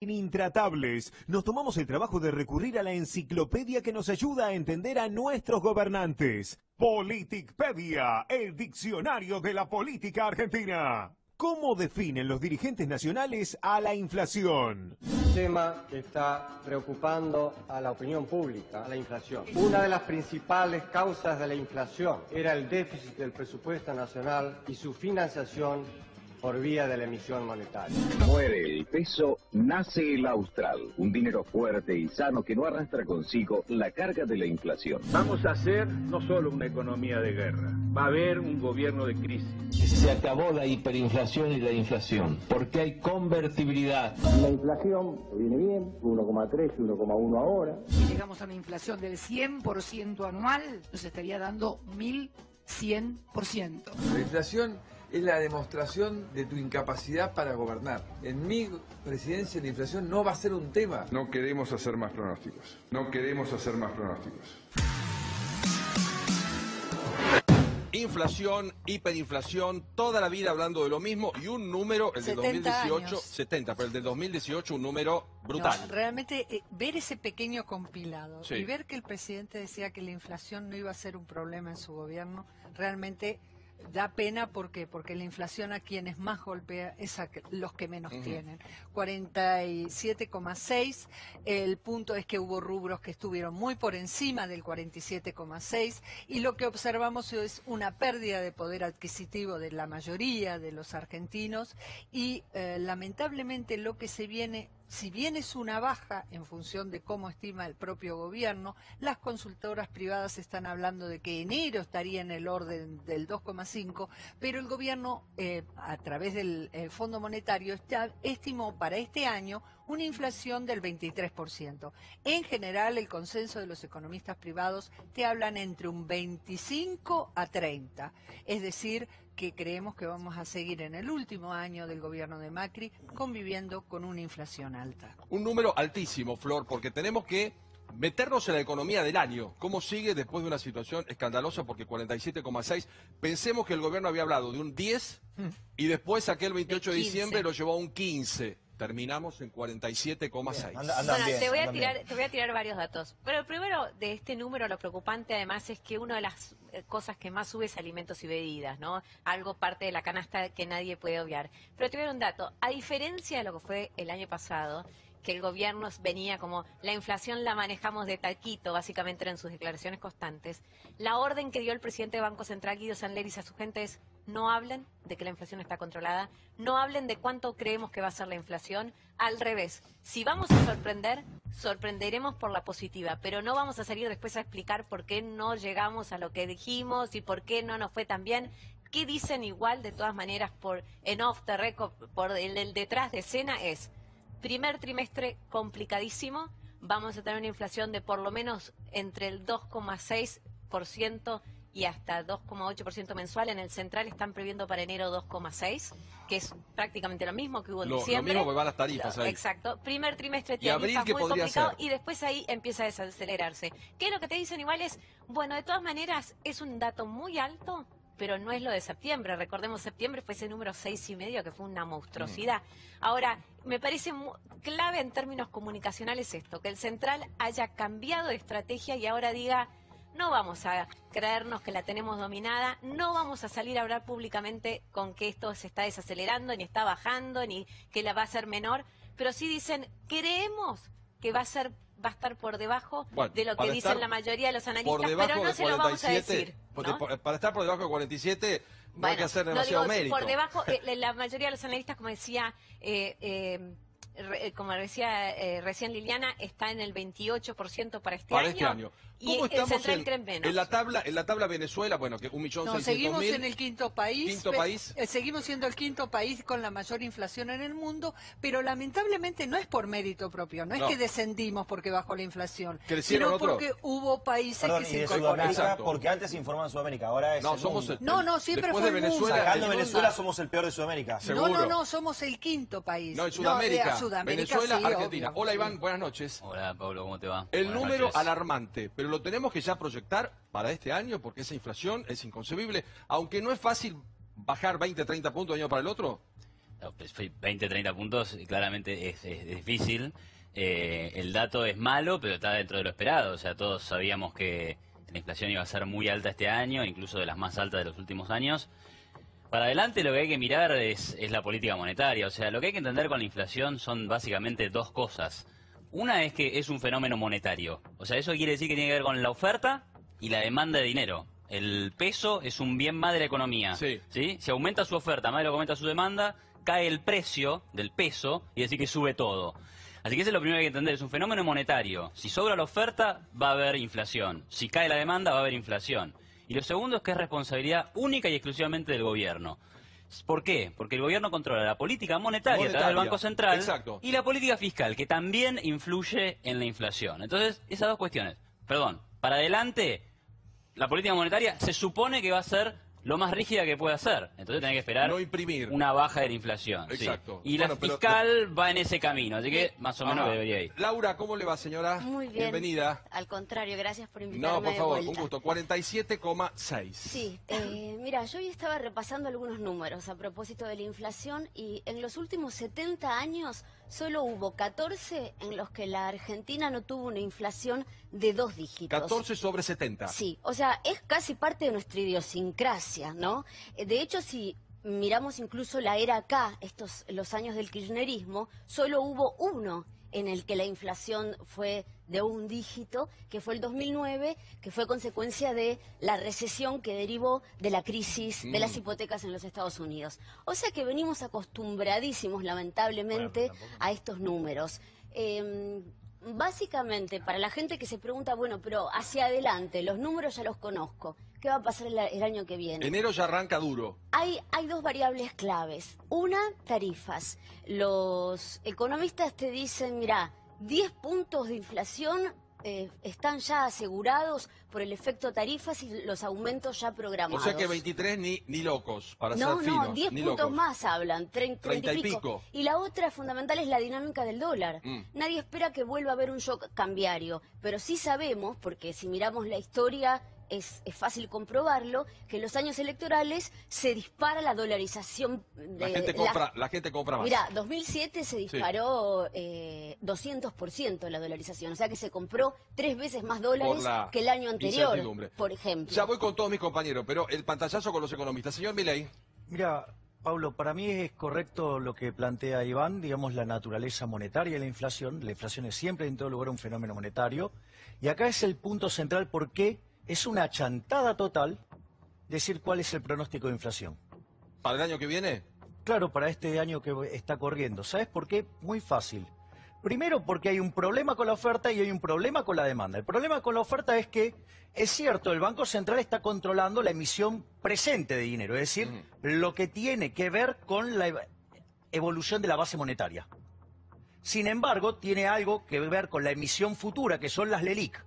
Intratables, nos tomamos el trabajo de recurrir a la enciclopedia que nos ayuda a entender a nuestros gobernantes. Politicpedia, el diccionario de la política argentina. ¿Cómo definen los dirigentes nacionales a la inflación? Tema que está preocupando a la opinión pública, la inflación. Una de las principales causas de la inflación era el déficit del presupuesto nacional y su financiación por vía de la emisión monetaria. Muere el peso, nace el austral, un dinero fuerte y sano que no arrastra consigo la carga de la inflación. Vamos a hacer no solo una economía de guerra, va a haber un gobierno de crisis. Se acabó la hiperinflación y la inflación, porque hay convertibilidad. La inflación viene bien, 1,3, 1,1 ahora. Si llegamos a una inflación del 100% anual, nos estaría dando 1.100%. La inflación es la demostración de tu incapacidad para gobernar. En mi presidencia la inflación no va a ser un tema. No queremos hacer más pronósticos. No queremos hacer más pronósticos. Inflación, hiperinflación, toda la vida hablando de lo mismo y un número, el de 2018, años. 70, pero el del 2018 un número brutal. No, realmente ver ese pequeño compilado sí. Y ver que el presidente decía que la inflación no iba a ser un problema en su gobierno, realmente da pena porque la inflación a quienes más golpea es a los que menos tienen. 47,6, el punto es que hubo rubros que estuvieron muy por encima del 47,6 y lo que observamos es una pérdida de poder adquisitivo de la mayoría de los argentinos y lamentablemente lo que se viene, si bien es una baja en función de cómo estima el propio gobierno, las consultoras privadas están hablando de que enero estaría en el orden del 2,5, pero el gobierno, a través del Fondo Monetario, estimó para este año una inflación del 23%. En general, el consenso de los economistas privados te hablan entre un 25 a 30, es decir, que creemos que vamos a seguir en el último año del gobierno de Macri conviviendo con una inflación alta. Un número altísimo, Flor, porque tenemos que meternos en la economía del año. ¿Cómo sigue después de una situación escandalosa? Porque 47,6, pensemos que el gobierno había hablado de un 10 y después aquel 28 de diciembre lo llevó a un 15. Terminamos en 47,6. Bueno, te voy a tirar varios datos. Pero el primero de este número, lo preocupante además es que una de las cosas que más sube es alimentos y bebidas, ¿no? Algo parte de la canasta que nadie puede obviar. Pero te voy a dar un dato. A diferencia de lo que fue el año pasado, que el gobierno venía como la inflación la manejamos de taquito, básicamente en sus declaraciones constantes, la orden que dio el presidente del Banco Central, Guido Sanleris, a su gente es: no hablen de que la inflación está controlada, no hablen de cuánto creemos que va a ser la inflación, al revés. Si vamos a sorprender, sorprenderemos por la positiva, pero no vamos a salir después a explicar por qué no llegamos a lo que dijimos y por qué no nos fue tan bien. ¿Qué dicen igual de todas maneras en off the record, por el detrás de escena? Es: primer trimestre complicadísimo, vamos a tener una inflación de por lo menos entre el 2,6% y hasta 2,8% mensual. En el central están previendo para enero 2,6%, que es prácticamente lo mismo que hubo en diciembre. Lo mismo que van las tarifas ahí. Exacto. Primer trimestre y abril, muy complicado ser. Y después ahí empieza a desacelerarse. ¿Qué es lo que te dicen igual? Es, bueno, de todas maneras es un dato muy alto, pero no es lo de septiembre. Recordemos, septiembre fue ese número 6,5, que fue una monstruosidad. Ahora, me parece clave en términos comunicacionales esto, que el central haya cambiado de estrategia y ahora diga: no vamos a creernos que la tenemos dominada, no vamos a salir a hablar públicamente con que esto se está desacelerando, ni está bajando, ni que la va a ser menor, pero sí dicen: creemos que va a estar por debajo de lo que dicen la mayoría de los analistas, pero no se lo vamos a decir, ¿no? Para estar por debajo de 47 no hay que hacer demasiado mérito. Por debajo, la mayoría de los analistas, como decía recién Liliana, está en el 28% para este año. Y ¿Cómo estamos el central cree menos? En la tabla Venezuela? Bueno, que 1.600.000. No, seguimos en el quinto país. ¿Quinto país? Seguimos siendo el quinto país con la mayor inflación en el mundo, pero lamentablemente no es por mérito propio, no es que descendimos porque bajó la inflación, sino porque hubo países que se incorporaron. Porque antes se informaba en Sudamérica, ahora es siempre fue el mundo. Sacando Venezuela somos el peor de Sudamérica. No, somos el quinto país. No, en Sudamérica. Venezuela, sí, Argentina. Hola Iván, buenas noches. Hola Pablo, ¿cómo te va? El número alarmante, pero lo tenemos que ya proyectar para este año porque esa inflación es inconcebible, aunque no es fácil bajar 20, 30 puntos de un año para el otro. 20, 30 puntos claramente es difícil. El dato es malo, pero está dentro de lo esperado. O sea, todos sabíamos que la inflación iba a ser muy alta este año, incluso de las más altas de los últimos años. Para adelante lo que hay que mirar es la política monetaria. O sea, lo que hay que entender con la inflación son básicamente dos cosas. Una es que es un fenómeno monetario. O sea, eso quiere decir que tiene que ver con la oferta y la demanda de dinero. El peso es un bien más de la economía. Sí. ¿Sí? Si aumenta su oferta más de lo que aumenta su demanda, cae el precio del peso y decir que sube todo. Así que eso es lo primero que hay que entender, es un fenómeno monetario. Si sobra la oferta, va a haber inflación. Si cae la demanda, va a haber inflación. Y lo segundo es que es responsabilidad única y exclusivamente del gobierno. ¿Por qué? Porque el gobierno controla la política monetaria a través del Banco Central. Exacto. Y la política fiscal, que también influye en la inflación. Entonces, esas dos cuestiones. Perdón, para adelante, la política monetaria se supone que va a ser lo más rígida que pueda ser. Entonces tenés que esperar no imprimir una baja de la inflación. Exacto. Sí. Y la fiscal va en ese camino, así que más o menos debería ir. Laura, ¿cómo le va, señora? Muy bien. Bienvenida. Al contrario, gracias por invitarme. No, por favor, de vuelta. un gusto. 47,6. Sí, mira, yo hoy estaba repasando algunos números a propósito de la inflación y en los últimos 70 años solo hubo 14 en los que la Argentina no tuvo una inflación de 2 dígitos. 14 sobre 70. Sí, o sea, es casi parte de nuestra idiosincrasia, ¿no? De hecho, si miramos incluso la era acá, los años del kirchnerismo, solo hubo uno en el que la inflación fue de 1 dígito, que fue el 2009, que fue consecuencia de la recesión que derivó de la crisis de las hipotecas en los Estados Unidos. O sea que venimos acostumbradísimos, lamentablemente, a estos números. Básicamente, para la gente que se pregunta, bueno, pero hacia adelante, los números ya los conozco, ¿qué va a pasar el año que viene? Enero ya arranca duro. Hay dos variables claves. Una, tarifas. Los economistas te dicen, mira, 10 puntos de inflación están ya asegurados por el efecto tarifas y los aumentos ya programados. O sea que 23 ni locos, para ser finos. No, 10 puntos locos. Más hablan, 30 y pico. Y la otra fundamental es la dinámica del dólar. Nadie espera que vuelva a haber un shock cambiario, pero sí sabemos, porque si miramos la historia es fácil comprobarlo, que en los años electorales se dispara la dolarización. La gente compra más. Mira, 2007 se disparó 200% la dolarización, o sea que se compró 3 veces más dólares que el año anterior, por ejemplo. Ya voy con todos mis compañeros, pero el pantallazo con los economistas. Señor Milei. Mira, Pablo, para mí es correcto lo que plantea Iván, digamos, la naturaleza monetaria de la inflación. La inflación es siempre en todo lugar un fenómeno monetario. Y acá es el punto central porque es una chantada total decir cuál es el pronóstico de inflación. ¿Para el año que viene? Claro, para este año que está corriendo. ¿Sabes por qué? Muy fácil. Primero porque hay un problema con la oferta y hay un problema con la demanda. El problema con la oferta es que, es cierto, el Banco Central está controlando la emisión presente de dinero, es decir, lo que tiene que ver con la evolución de la base monetaria. Sin embargo, tiene algo que ver con la emisión futura, que son las LELIQ.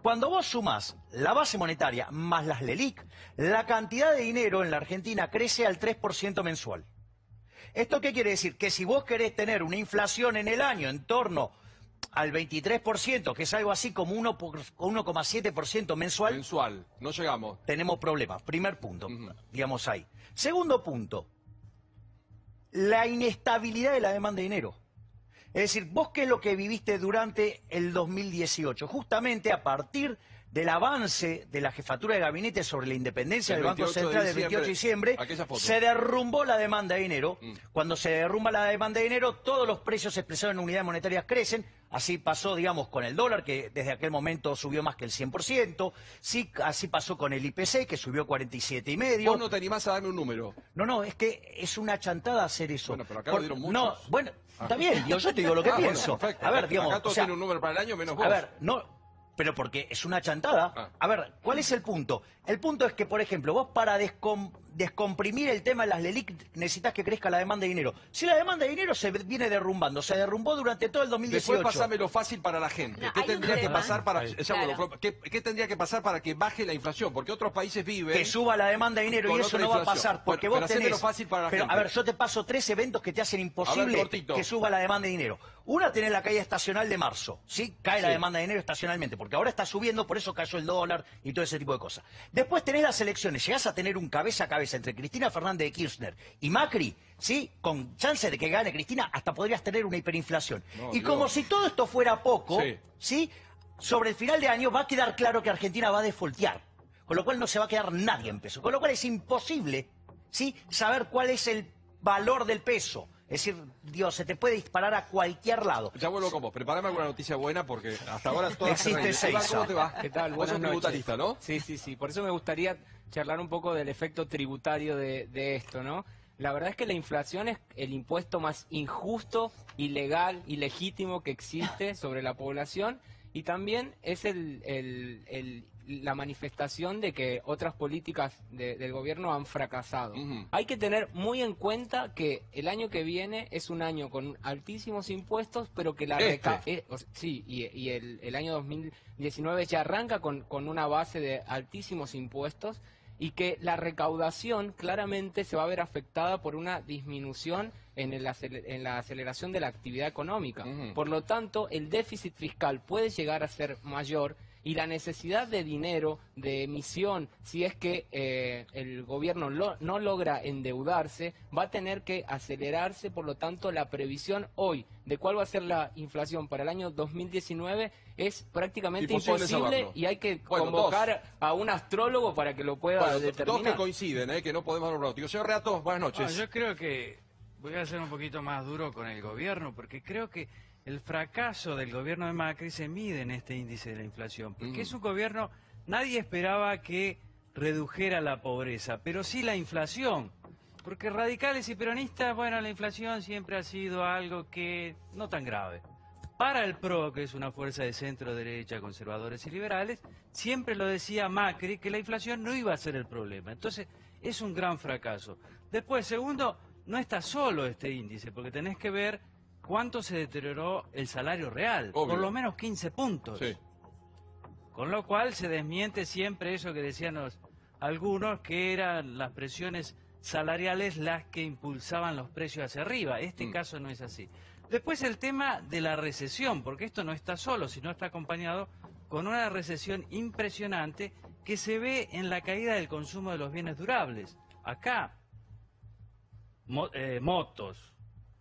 Cuando vos sumás la base monetaria más las LELIQ, la cantidad de dinero en la Argentina crece al 3% mensual. ¿Esto qué quiere decir? Que si vos querés tener una inflación en el año en torno al 23%, que es algo así como 1,7% mensual... Mensual, no llegamos. Tenemos problemas. Primer punto, digamos ahí. Segundo punto, la inestabilidad de la demanda de dinero. Es decir, vos qué es lo que viviste durante el 2018, justamente a partir del avance de la jefatura de gabinete sobre la independencia del Banco Central del 28 de diciembre, se derrumbó la demanda de dinero. Cuando se derrumba la demanda de dinero, todos los precios expresados en unidades monetarias crecen. Así pasó, digamos, con el dólar, que desde aquel momento subió más que el 100%. Sí, así pasó con el IPC, que subió 47,5%. Vos no te animás a darme un número. No, es que es una chantada hacer eso. Bueno, pero acá lo dieron muchos. No, bueno, está bien, yo te digo lo que pienso. Bueno, a ver, digamos, acá todos tienen un número para el año, menos vos. A ver, pero porque es una chantada. A ver, ¿cuál es el punto? El punto es que, por ejemplo, vos para descomprimir el tema de las LELIQ necesitas que crezca la demanda de dinero. Si la demanda de dinero se viene derrumbando, se derrumbó durante todo el 2018. Después pasámelo fácil para la gente. ¿Qué tendría que pasar para ¿Qué tendría que pasar para que baje la inflación? Porque otros países viven... Que suba la demanda de dinero y eso no va a pasar. Porque vos tenés... fácil para la gente. A ver, yo te paso 3 eventos que te hacen imposible que suba la demanda de dinero. Una, tenés la caída estacional de marzo, ¿sí? Cae la demanda de dinero estacionalmente, porque ahora está subiendo, por eso cayó el dólar y todo ese tipo de cosas. Después tenés las elecciones, llegás a tener un cabeza a cabeza cabeza entre Cristina Fernández de Kirchner y Macri, ¿sí? Con chance de que gane Cristina, hasta podrías tener una hiperinflación. No, y como si todo esto fuera poco, Sí. ¿sí? Sobre el final de año va a quedar claro que Argentina va a defaultear, con lo cual no se va a quedar nadie en peso, con lo cual es imposible, ¿sí? Saber cuál es el valor del peso. Es decir, Dios, se te puede disparar a cualquier lado. Ya vuelvo con vos. Prepárame alguna noticia buena porque hasta ahora todas Existe Iván, ¿cómo te va? ¿Qué tal? Vos Buenas sos noches. tributarista, ¿no? Sí. Por eso me gustaría charlar un poco del efecto tributario de esto, ¿no? La verdad es que la inflación es el impuesto más injusto, ilegal y legítimo que existe sobre la población y también es la manifestación de que otras políticas del gobierno han fracasado. Hay que tener muy en cuenta que el año que viene es un año con altísimos impuestos, pero que el año 2019 ya arranca con una base de altísimos impuestos y que la recaudación claramente se va a ver afectada por una disminución en la aceleración de la actividad económica. Por lo tanto, el déficit fiscal puede llegar a ser mayor y la necesidad de dinero, de emisión, si es que el gobierno no logra endeudarse, va a tener que acelerarse. Por lo tanto, la previsión hoy de cuál va a ser la inflación para el año 2019 es prácticamente imposible y hay que convocar a un astrólogo para que lo pueda determinar. Dos que coinciden, que no podemos dar un pronóstico. Señor Reato, buenas noches. Yo creo que voy a ser un poquito más duro con el gobierno, porque creo que el fracaso del gobierno de Macri se mide en este índice de la inflación, porque es un gobierno, nadie esperaba que redujera la pobreza, pero sí la inflación, porque radicales y peronistas, bueno, la inflación siempre ha sido algo que no tan grave. Para el PRO, que es una fuerza de centro-derecha, conservadores y liberales, siempre lo decía Macri, que la inflación no iba a ser el problema. Entonces, es un gran fracaso. Después, segundo, no está solo este índice, porque tenés que ver cuánto se deterioró el salario real, por lo menos 15 puntos. Sí. Con lo cual se desmiente siempre eso que decían algunos, que eran las presiones salariales las que impulsaban los precios hacia arriba. Este caso no es así. Después el tema de la recesión, porque esto no está solo, sino está acompañado con una recesión impresionante que se ve en la caída del consumo de los bienes durables. Acá, motos,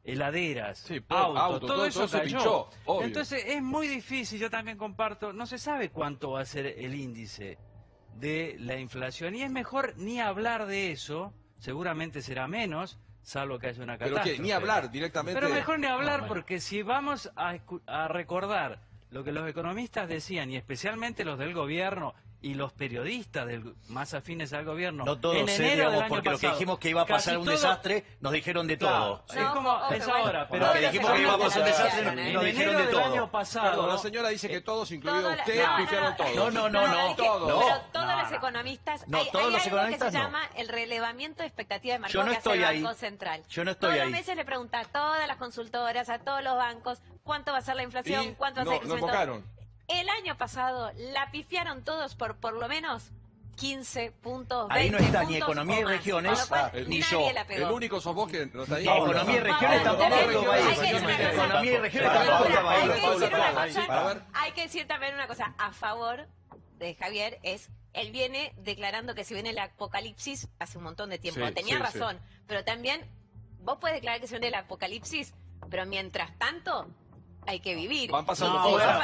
heladeras, autos, todo eso cayó. Pinchó, obvio. Entonces es muy difícil, yo también comparto, no se sabe cuánto va a ser el índice de la inflación y es mejor ni hablar de eso, seguramente será menos, salvo que haya una catástrofe. Pero que ni hablar directamente. Pero mejor ni hablar porque si vamos a recordar lo que los economistas decían y especialmente los del gobierno y los periodistas más afines al gobierno. No todos, digamos, porque lo que dijimos que iba a pasar un desastre, nos dijeron de todo. Es como es ahora, pero lo que dijimos que iba a pasar un desastre, nos dijeron de todo. Año pasado, perdón, la señora dice que todos, incluido usted, pifiaron todos. No. Pero todos los economistas, hay algo que se llama el relevamiento de expectativa de mercado que hace el Banco Central. Yo no estoy ahí. Todos los meses le pregunta a todas las consultoras, a todos los bancos, cuánto va a ser la inflación, cuánto va a ser el crecimiento. El año pasado la pifiaron todos por lo menos 15 puntos, 20 ahí no está puntos ni economía y regiones, ni yo. El único sos vos que no está ahí. Economía y regiones tampoco estaba ahí. Economía y regiones tampoco estaba ahí. Hay que decir también una cosa a favor de Javier, él viene declarando que si viene el apocalipsis hace un montón de tiempo. Tenía razón, pero también vos puedes declarar que si viene el apocalipsis, pero mientras tanto hay que vivir. Van pasando cosas.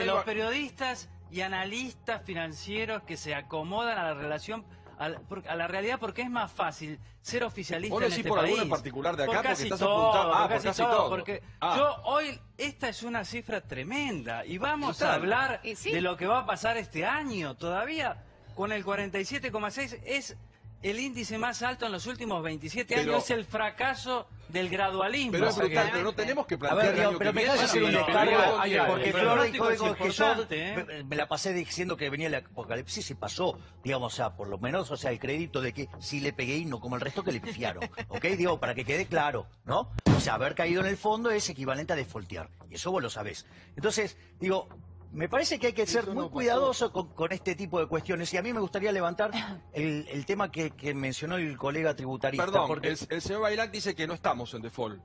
Los periodistas y analistas financieros que se acomodan a la relación, a la realidad, porque es más fácil ser oficialista en este por país. Alguno en particular de acá, por casi estás todo, por casi todo. Porque yo hoy, esta es una cifra tremenda y vamos a hablar de lo que va a pasar este año. Todavía con el 47,6 es el índice más alto en los últimos 27 años, es el fracaso del gradualismo. Pero es brutal, pero no tenemos que plantear pero me dejas hacer un descargo, porque Flor dijo que yo me la pasé diciendo que venía el apocalipsis y pasó, digamos, o sea, por lo menos, o sea, el crédito de que sí le pegué y no como el resto que le pifiaron, ¿ok? Digo, para que quede claro, ¿no? O sea, haber caído en el fondo es equivalente a defaultear, y eso vos lo sabés. Entonces, digo, me parece que hay que ser muy cuidadoso con este tipo de cuestiones. Y a mí me gustaría levantar el tema que mencionó el colega tributarista. Perdón, porque el señor Bailac dice que no estamos en default.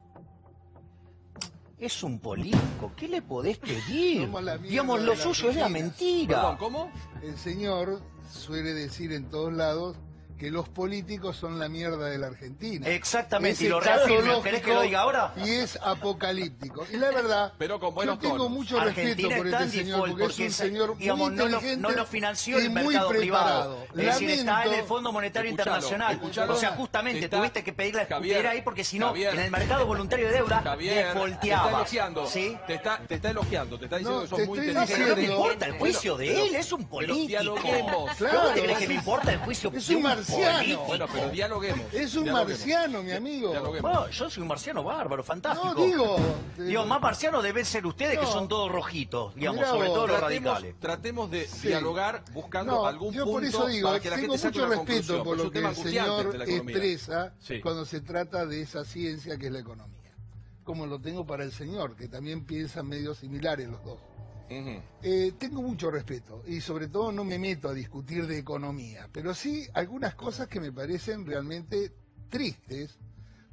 es un político. ¿Qué le podés pedir? Somos la mierda Digamos, de lo la suyo es la Argentina. mentira. Perdón, ¿cómo? El señor suele decir en todos lados que los políticos son la mierda de la Argentina. Exactamente, Es y lo escatológico reafirmo. ¿Querés que lo diga ahora? Y es apocalíptico. Y la verdad, Pero con yo buenos tengo tonos. mucho respeto Argentina por está este en señor, default porque es un porque, señor digamos, muy no inteligente lo financió y el muy mercado preparado. privado. Es decir, está en el Fondo Monetario Escuchalo, Internacional. escuchalo. O sea, justamente Está- tuviste que pedir la Javier, escupidera ahí porque si no, Javier. en el mercado voluntario de deuda, Javier, defolteaba. te está elogiando. ¿Sí? Te está elogiando, te está diciendo No, que sos te muy estoy inteligente. Pero no me diciendo- importa el juicio Bueno, de él, pero- es un pero político. dialoguemos. Claro, ¿Cómo te crees que es- me importa el juicio es de un marciano. político? Bueno, pero dialoguemos. Es un dialoguemos. marciano, mi amigo. Dialoguemos. Oh, yo soy un marciano bárbaro, fantástico. No, digo... Digo, más marcianos deben ser ustedes que No. son todos rojitos, digamos, Mirá sobre vos, todo los Tratemos, radicales. tratemos de Sí. dialogar buscando No, algún yo punto por eso digo, para que la tengo gente saque mucho una respeto conclusión. por Es lo un que tema el angustiante señor de la economía. expresa Sí. cuando se trata de esa ciencia que es la economía. Como lo tengo para el señor, que también piensan medio similares los dos. Ujú. Tengo mucho respeto y sobre todo no me meto a discutir de economía, pero sí algunas cosas que me parecen realmente tristes,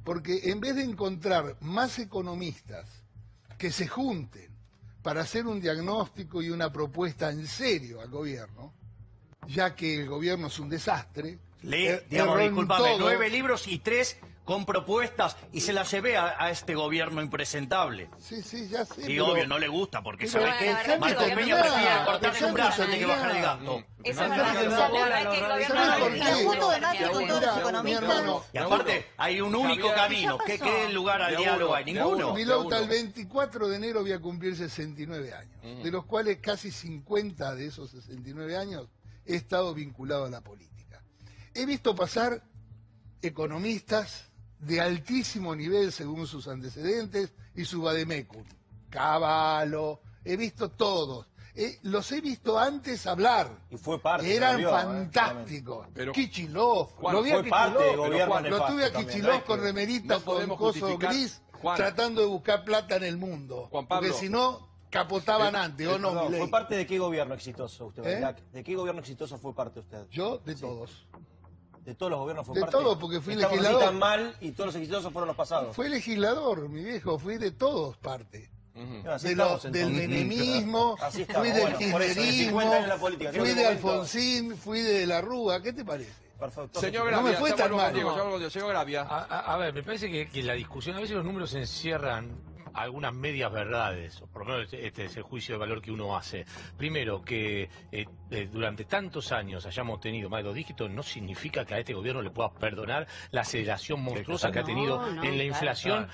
porque en vez de encontrar más economistas que se junten para hacer un diagnóstico y una propuesta en serio al gobierno, ya que el gobierno es un desastre, Lee, digamos, erró en discúlpame, todo. 9 libros y 3 con propuestas y se las llevé a este gobierno impresentable. Sí, sí, ya sé. Y pero- obvio, no le gusta porque pero- sabe que Bueno, Marcos pero- Peña pero- prefiere pero- cortarle un brazo antes que pero- bajar el gasto. Eso es verdad. La verdad es que el gobierno ¿Sabes por no qué? el mundo de Macri con todos los economistas. Y aparte, hay un único Javier, camino. ¿qué ¿Qué pasó? qué lugar al De diálogo uno, hay? de Ninguno. uno. Milauta, el 24 de enero voy a cumplir 69 años, Ujú. de los cuales casi 50 de esos 69 años he estado vinculado a la política. He visto pasar economistas de altísimo nivel según sus antecedentes y su vademecum. Cavallo, he visto todos. Los he visto antes hablar. Y fue parte. Eran volvió, fantásticos. Pero- Kichilov. Juan, Lo vi a fue parte del Kichilov. gobierno Lo nefasto tuve a también, Kichilov no es con que- remeritas no con podemos coso justificar- gris, Juan. tratando de buscar plata en el mundo. Juan Pablo. Porque si no, capotaban antes, ¿o no, No, Milei? ¿fue parte de qué gobierno exitoso usted? ¿Eh? ¿De qué gobierno exitoso fue parte usted? Yo, de todos. ¿De todos los gobiernos fue De parte? todos, porque fui Estamos así legislador. tan mal y todos los exitosos fueron los pasados. Fui legislador, mi viejo, fui de todos parte. Ujú. Bueno, así De estamos, del entonces. menemismo, Así estamos, fui del bueno, por eso, 50 kirchnerismo, años en la política, creo fui que de el momento- Alfonsín, fui de la Rúa, ¿qué te parece? Perfecto. Señor No Gravia, me fue ya tan vuelvo mal. contigo, ya vuelvo contigo. Señor Gravia. A ver, me parece que la discusión, a veces los números encierran algunas medias verdades, o por lo menos este es el juicio de valor que uno hace. Primero, que durante tantos años hayamos tenido más de 2 dígitos, no significa que a este gobierno le pueda perdonar la aceleración monstruosa que ha tenido en la inflación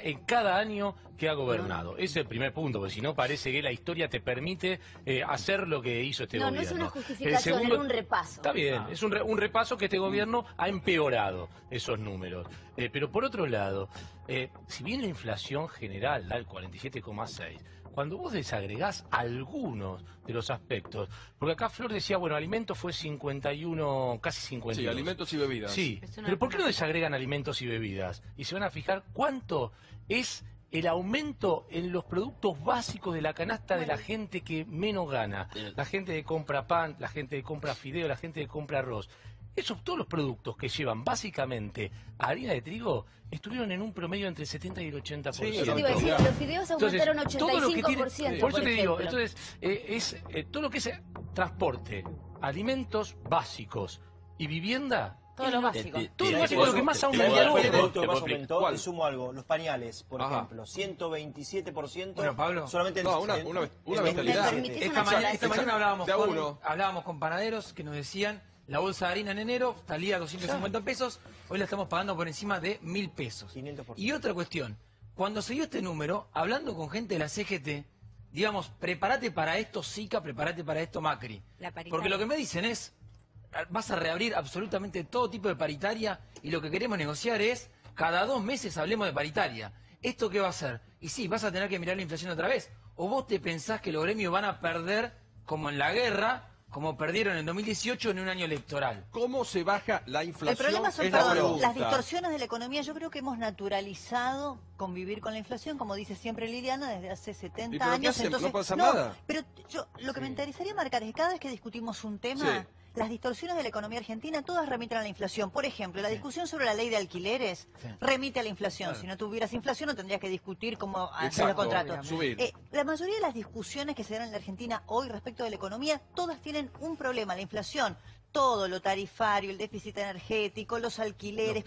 en cada año que ha gobernado. Ese es el primer punto, porque si no parece que la historia te permite hacer lo que hizo este No, no gobierno. es una El justificación, segundo- era un repaso. Está bien, es un repaso que este gobierno ha empeorado esos números. Pero por otro lado, si bien la inflación general da el 47,6, cuando vos desagregás algunos de los aspectos, porque acá Flor decía, bueno, alimentos fue 51, casi 52. Sí, alimentos y bebidas. Sí, pero ¿por qué no desagregan alimentos y bebidas? Y se van a fijar cuánto es el aumento en los productos básicos de la canasta de la gente que menos gana. La gente que compra pan, la gente que compra fideo, la gente que compra arroz. Todos los productos que llevan básicamente harina de trigo estuvieron en un promedio entre el 70 y el 80%. Sí, eso te iba a decir, los fideos aumentaron todo lo que tiene- 85%. por eso te digo, ejemplo. entonces, todo lo que es transporte, alimentos básicos y vivienda. Todo lo básico. Todo lo básico es lo que más aumentó. ¿Cuál fue el producto que más aumentó? ¿Cuál? Le sumo algo. Los pañales, por Ajá. ejemplo. 127%. Bueno, Pablo. Solamente No, una bestialidad. Esta mañana De a uno. hablábamos con panaderos que nos decían la bolsa de harina en enero salía a 250 pesos, hoy la estamos pagando por encima de 1.000 pesos. 500%. Y otra cuestión, cuando se dio este número, hablando con gente de la CGT, digamos, prepárate para esto Sica, prepárate para esto Macri. La paritaria. Porque lo que me dicen es, vas a reabrir absolutamente todo tipo de paritaria y lo que queremos negociar es, cada 2 meses hablemos de paritaria. ¿Esto qué va a hacer? Y sí, vas a tener que mirar la inflación otra vez. ¿O vos te pensás que los gremios van a perder, como en la guerra, como perdieron en 2018 en un año electoral? ¿Cómo se baja la El inflación? problema son Es la perdón, pregunta. las distorsiones de la economía. Yo creo que hemos naturalizado convivir con la inflación, como dice siempre Liliana, desde hace 70 pero qué años. hacemos? Entonces, No pasa nada. Pero yo lo que me interesaría marcar es que cada vez que discutimos un tema, Sí. las distorsiones de la economía argentina todas remiten a la inflación. Por ejemplo, la discusión sobre la ley de alquileres remite a la inflación. Si no tuvieras inflación no tendrías que discutir cómo hacer los contratos. La mayoría de las discusiones que se dan en la Argentina hoy respecto de la economía, todas tienen un problema, la inflación. Todo lo tarifario, el déficit energético, los alquileres,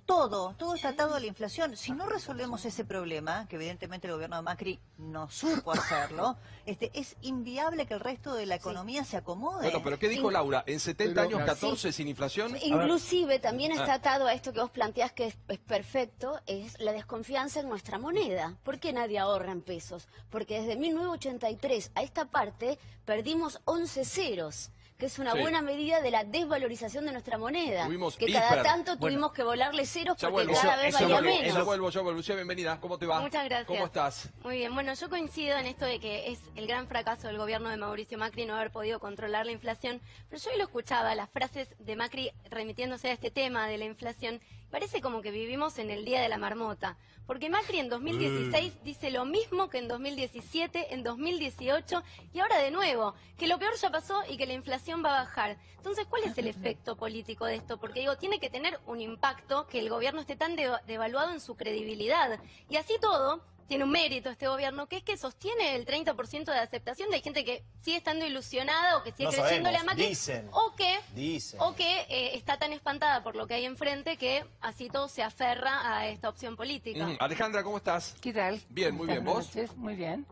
todo está atado a la inflación. Si no resolvemos ese problema, que evidentemente el gobierno de Macri no supo hacerlo, es inviable que el resto de la economía se acomode. Bueno, pero ¿qué dijo Laura? ¿En 70 años 14 sin inflación? Inclusive también está atado a esto que vos planteás que es perfecto, es la desconfianza en nuestra moneda. ¿Por qué nadie ahorra en pesos? Porque desde 1983 a esta parte perdimos 11 ceros, que es una buena medida de la desvalorización de nuestra moneda. Cada tanto tuvimos que volarle ceros porque cada vez valía menos. Yo vuelvo. Lucía, bienvenida. ¿Cómo te va? Muchas gracias. ¿Cómo estás? Muy bien. Bueno, yo coincido en esto de que es el gran fracaso del gobierno de Mauricio Macri no haber podido controlar la inflación. Pero yo hoy lo escuchaba, las frases de Macri remitiéndose a este tema de la inflación. Parece como que vivimos en el día de la marmota. Porque Macri en 2016 dice lo mismo que en 2017, en 2018 y ahora de nuevo, que lo peor ya pasó y que la inflación va a bajar. Entonces, ¿cuál es el efecto político de esto? Porque digo, tiene que tener un impacto que el gobierno esté tan devaluado en su credibilidad. Y así todo, tiene un mérito este gobierno, que es que sostiene el 30% de aceptación. Hay gente que sigue estando ilusionada o que sigue creyéndole a Macri. O que está tan espantada por lo que hay enfrente que así todo se aferra a esta opción política. Alejandra, ¿cómo estás? ¿Qué tal? Bien, muy bien. ¿Vos? Noches, muy bien.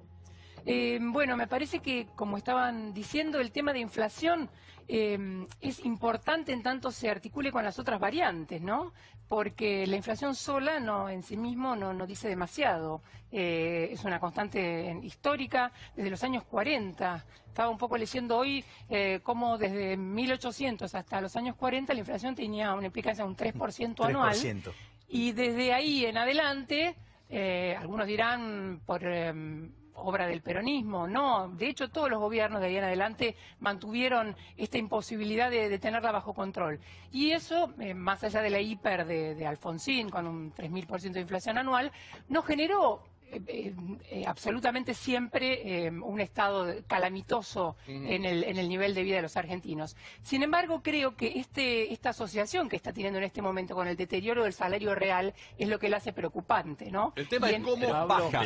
Bueno, me parece que, como estaban diciendo, el tema de inflación es importante en tanto se articule con las otras variantes, ¿no? Porque la inflación sola en sí mismo no dice demasiado. Es una constante histórica desde los años 40. Estaba un poco leyendo hoy cómo desde 1800 hasta los años 40 la inflación tenía una implicancia de un 3% anual. 3%. Y desde ahí en adelante, algunos dirán por obra del peronismo, no, de hecho todos los gobiernos de ahí en adelante mantuvieron esta imposibilidad de tenerla bajo control. Y eso, más allá de la hiper de Alfonsín, con un 3000% de inflación anual, no generó absolutamente siempre un estado calamitoso en el nivel de vida de los argentinos. Sin embargo, creo que esta asociación que está teniendo en este momento con el deterioro del salario real es lo que la hace preocupante, ¿no? El tema es cómo baja.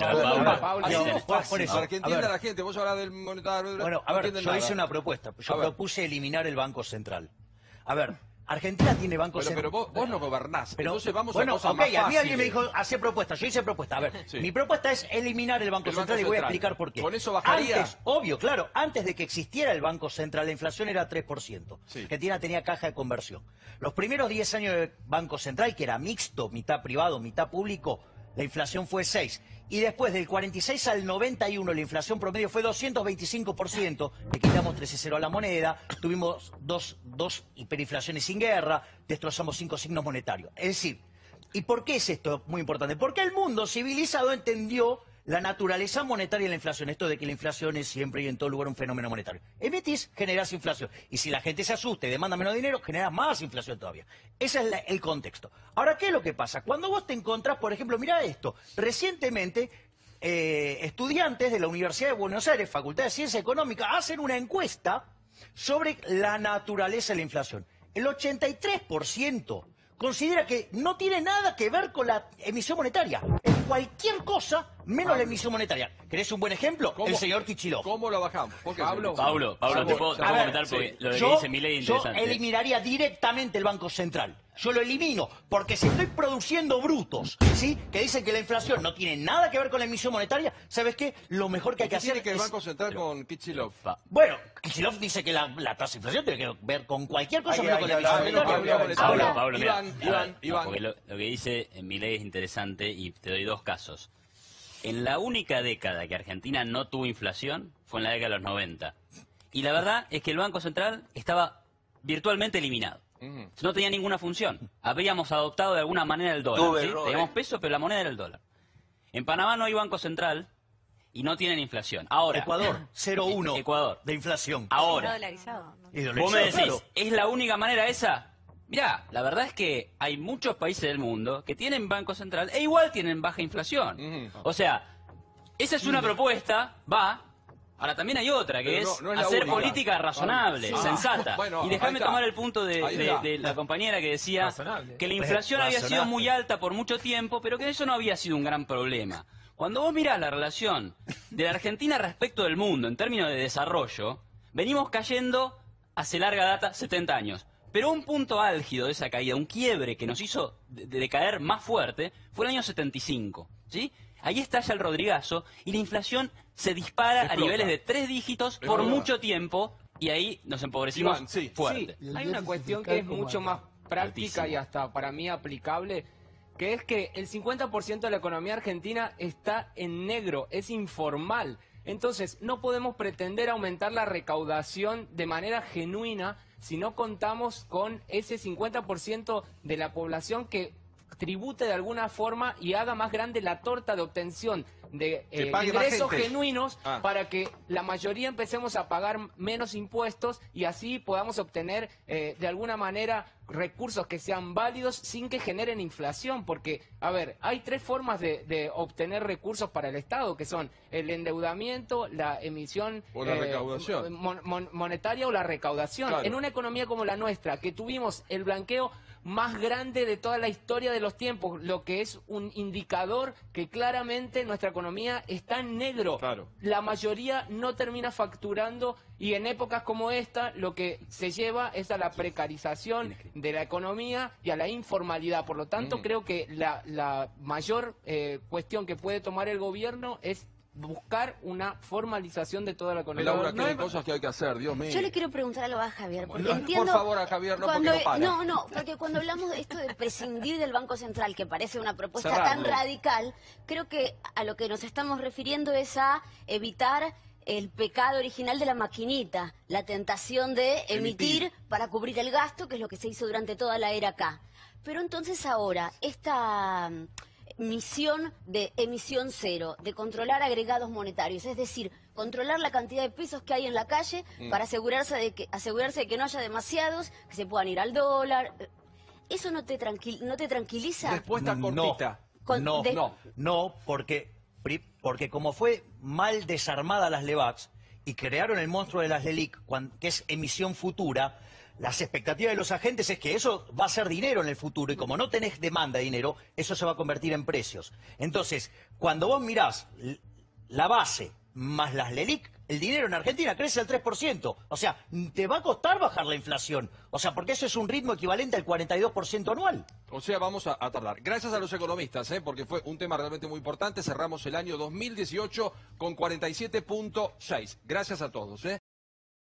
Por eso, para que entienda la gente, vos hablas del monetario. Bueno, a ver, yo hice una propuesta. Yo propuse eliminar el Banco Central. A ver, Argentina tiene Banco Central. Pero vos no gobernás. Pero, entonces vamos bueno, a cosas más fáciles. A mí alguien me dijo, hace propuesta. Yo hice propuesta. A ver, mi propuesta es eliminar el Banco Central y voy a explicar por qué. ¿Con eso bajaría? Antes, obvio, claro, antes de que existiera el Banco Central, la inflación era 3%. Argentina tenía caja de conversión. Los primeros 10 años del Banco Central, que era mixto, mitad privado, mitad público, la inflación fue 6. Y después del 46 al 91 la inflación promedio fue 225%, le quitamos 13-0 a la moneda, tuvimos dos hiperinflaciones sin guerra, destrozamos 5 signos monetarios. Es decir, ¿y por qué es esto muy importante? Porque el mundo civilizado entendió la naturaleza monetaria de la inflación, esto de que la inflación es siempre y en todo lugar un fenómeno monetario. Emitís, generás inflación. Y si la gente se asusta y demanda menos dinero, generás más inflación todavía. Ese es el contexto. Ahora, ¿qué es lo que pasa? Cuando vos te encontrás, por ejemplo, mirá esto, recientemente estudiantes de la Universidad de Buenos Aires, Facultad de Ciencia Económica, hacen una encuesta sobre la naturaleza de la inflación. El 83% considera que no tiene nada que ver con la emisión monetaria. Es cualquier cosa menos la emisión monetaria. ¿Querés un buen ejemplo? El señor Kicillof. ¿Cómo lo bajamos? Pablo, te puedo comentar porque lo que dice Milei es interesante. Yo eliminaría directamente el Banco Central. Yo lo elimino, porque si estoy produciendo brutos, ¿sí?, que dicen que la inflación no tiene nada que ver con la emisión monetaria, ¿sabes qué? Lo mejor que hay que hacer es... ¿Qué tiene que el Banco Central con Kicillof? Bueno, Kicillof dice que la tasa de inflación tiene que ver con cualquier cosa menos con la emisión monetaria. Pablo, Iván. Porque lo que dice Milei es interesante y te doy dos casos. En la única década que Argentina no tuvo inflación fue en la década de los 90. Y la verdad es que el Banco Central estaba virtualmente eliminado. No tenía ninguna función. Habíamos adoptado de alguna manera el dólar. ¿Sí? Teníamos peso, pero la moneda era el dólar. En Panamá no hay Banco Central y no tienen inflación. Ahora, Ecuador, 0,1 Ecuador de inflación. Ahora, dolarizado. Vos me decís, ¿es la única manera esa? Mirá, la verdad es que hay muchos países del mundo que tienen Banco Central e igual tienen baja inflación. O sea, esa es una propuesta, Ahora, también hay otra, que Pero es no es la hacer única. política razonable, Sí. sensata. Bueno, y déjame ahí está. tomar el punto Ahí de está. la compañera que decía Razonable. que la inflación había sido Razonable. muy alta por mucho tiempo, pero que eso no había sido un gran problema. Cuando vos mirás la relación de la Argentina respecto del mundo en términos de desarrollo, venimos cayendo hace larga data 70 años. Pero un punto álgido de esa caída, un quiebre que nos hizo decaer más fuerte, fue el año 75, ¿sí? Ahí estalla el Rodrigazo y la inflación se dispara Explota. a niveles de 3 dígitos por Explota. mucho tiempo y ahí nos empobrecimos Iván, sí. fuerte. Sí, hay una cuestión que es mucho más práctica y hasta para mí aplicable, que es que el 50% de la economía argentina está en negro, es informal. Entonces, no podemos pretender aumentar la recaudación de manera genuina si no contamos con ese 50% de la población que tribute de alguna forma y haga más grande la torta de obtención de Que pague más ingresos gente. genuinos Ah. para que la mayoría empecemos a pagar menos impuestos y así podamos obtener de alguna manera recursos que sean válidos sin que generen inflación, porque, a ver, hay 3 formas de obtener recursos para el Estado, que son el endeudamiento, la emisión O la recaudación. monetaria o la recaudación. Claro. En una economía como la nuestra, que tuvimos el blanqueo más grande de toda la historia de los tiempos, lo que es un indicador que claramente nuestra economía está en negro. Claro. La mayoría no termina facturando y en épocas como esta lo que se lleva es a la precarización de la economía y a la informalidad. Por lo tanto, creo que la mayor cuestión que puede tomar el gobierno es buscar una formalización de toda la economía. Laura, que hay cosas que hay que hacer, Dios mío. Yo le quiero preguntar algo a Javier, porque Por entiendo... favor, a Javier, no, cuando, porque no para. no, porque cuando hablamos de esto de prescindir del Banco Central, que parece una propuesta Cerrarlo. tan radical, creo que a lo que nos estamos refiriendo es a evitar el pecado original de la maquinita, la tentación de emitir para cubrir el gasto, que es lo que se hizo durante toda la era K. Pero entonces ahora, esta misión de emisión cero, de controlar agregados monetarios, es decir, controlar la cantidad de pesos que hay en la calle para asegurarse de que no haya demasiados, que se puedan ir al dólar. ¿Eso no te tranquiliza? Respuesta cortita. No, porque como fue mal desarmada las LEVAX y crearon el monstruo de las LELIC, que es emisión futura, las expectativas de los agentes es que eso va a ser dinero en el futuro y como no tenés demanda de dinero, eso se va a convertir en precios. Entonces, cuando vos mirás la base más las LELIC, el dinero en Argentina crece al 3%. O sea, te va a costar bajar la inflación. O sea, porque eso es un ritmo equivalente al 42% anual. O sea, vamos a tardar. Gracias a los economistas, porque fue un tema realmente muy importante. Cerramos el año 2018 con 47.6. Gracias a todos.